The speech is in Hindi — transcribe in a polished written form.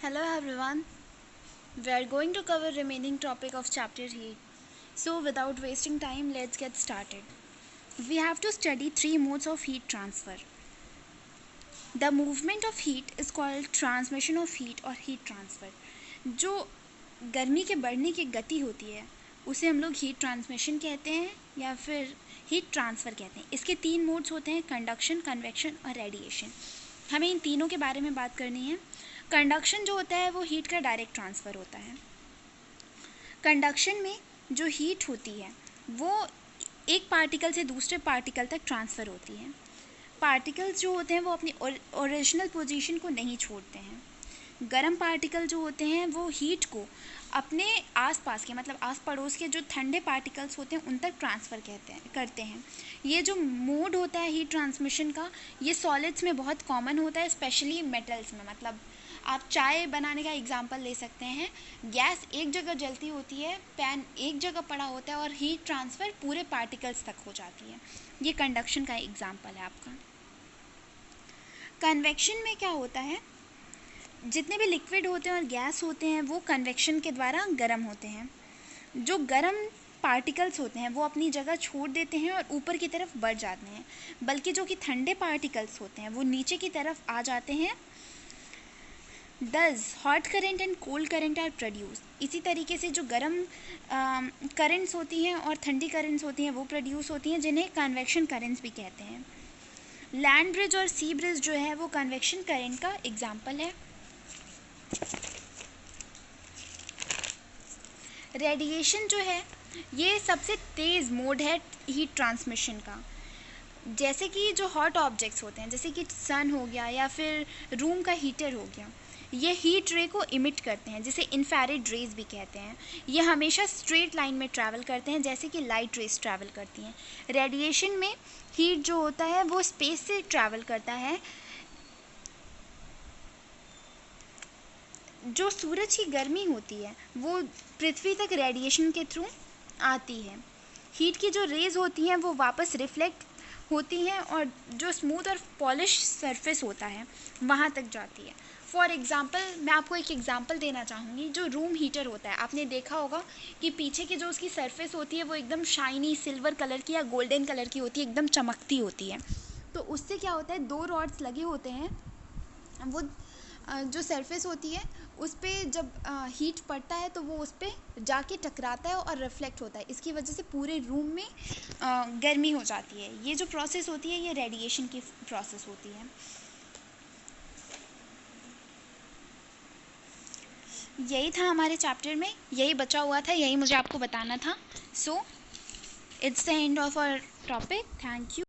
Hello everyone. We are going to cover remaining topic of chapter heat. So without wasting time, let's get started. We have to study three modes of heat transfer. The movement of heat is called transmission of heat or heat transfer. जो गर्मी के बढ़ने की गति होती है उसे हम लोग हीट ट्रांसमिशन कहते हैं या फिर हीट ट्रांसफ़र कहते हैं. इसके तीन मोड्स होते हैं: कंडक्शन, कन्वेक्शन और रेडिएशन. हमें इन तीनों के बारे में बात करनी है. कंडक्शन जो होता है वो हीट का डायरेक्ट ट्रांसफ़र होता है. कंडक्शन में जो हीट होती है वो एक पार्टिकल से दूसरे पार्टिकल तक ट्रांसफ़र होती है. पार्टिकल्स जो होते हैं वो अपनी ओरिजिनल पोजीशन को नहीं छोड़ते हैं. गर्म पार्टिकल जो होते हैं वो हीट को अपने आसपास के मतलब आस पड़ोस के जो ठंडे पार्टिकल्स होते हैं उन तक ट्रांसफ़र करते हैं. ये जो मोड होता है हीट ट्रांसमिशन का, ये सॉलिड्स में बहुत कॉमन होता है, स्पेशली मेटल्स में. मतलब आप चाय बनाने का एग्जांपल ले सकते हैं. गैस एक जगह जलती होती है, पैन एक जगह पड़ा होता है और हीट ट्रांसफ़र पूरे पार्टिकल्स तक हो जाती है. ये कंडक्शन का एग्जांपल है आपका. कन्वेक्शन में क्या होता है, जितने भी लिक्विड होते हैं और गैस होते हैं वो कन्वेक्शन के द्वारा गर्म होते हैं. जो गर्म पार्टिकल्स होते हैं वो अपनी जगह छोड़ देते हैं और ऊपर की तरफ बढ़ जाते हैं, बल्कि जो कि ठंडे पार्टिकल्स होते हैं वो नीचे की तरफ आ जाते हैं. Thus hot current and cold current are produced. इसी तरीके से जो गर्म करंट्स होती हैं और ठंडी करंट्स होती हैं वो प्रोड्यूस होती हैं, जिन्हें कन्वेक्शन करंट्स भी कहते हैं. लैंड ब्रिज और सी ब्रिज जो है वो कन्वेक्शन करंट का एग्जाम्पल है. रेडिएशन जो है ये सबसे तेज़ मोड है हीट ट्रांसमिशन का. जैसे कि जो हॉट ऑब्जेक्ट्स होते हैं, जैसे कि सन हो गया या फिर रूम का हीटर हो गया, ये हीट रे को इमिट करते हैं, जिसे इंफ्रारेड रेज भी कहते हैं. ये हमेशा स्ट्रेट लाइन में ट्रैवल करते हैं जैसे कि लाइट रेज ट्रैवल करती हैं. रेडिएशन में हीट जो होता है वो स्पेस से ट्रैवल करता है. जो सूरज की गर्मी होती है वो पृथ्वी तक रेडिएशन के थ्रू आती है. हीट की जो रेज होती हैं वो वापस रिफ्लेक्ट होती हैं और जो स्मूथ और पॉलिश सरफेस होता है वहाँ तक जाती है. फॉर एग्ज़ाम्पल मैं आपको एक एग्ज़ाम्पल देना चाहूँगी. जो रूम हीटर होता है, आपने देखा होगा कि पीछे की जो उसकी सरफेस होती है वो एकदम शाइनी सिल्वर कलर की या गोल्डन कलर की होती है, एकदम चमकती होती है. तो उससे क्या होता है, दो रॉड्स लगे होते हैं, वो जो सरफेस होती है उस पर जब हीट पड़ता है तो वो उस पर जाके टकराता है और रिफ्लेक्ट होता है. इसकी वजह से पूरे रूम में गर्मी हो जाती है. ये जो प्रोसेस होती है ये रेडिएशन की प्रोसेस होती है. यही था हमारे चैप्टर में, यही बचा हुआ था, यही मुझे आपको बताना था. So it's the end of our topic. Thank you.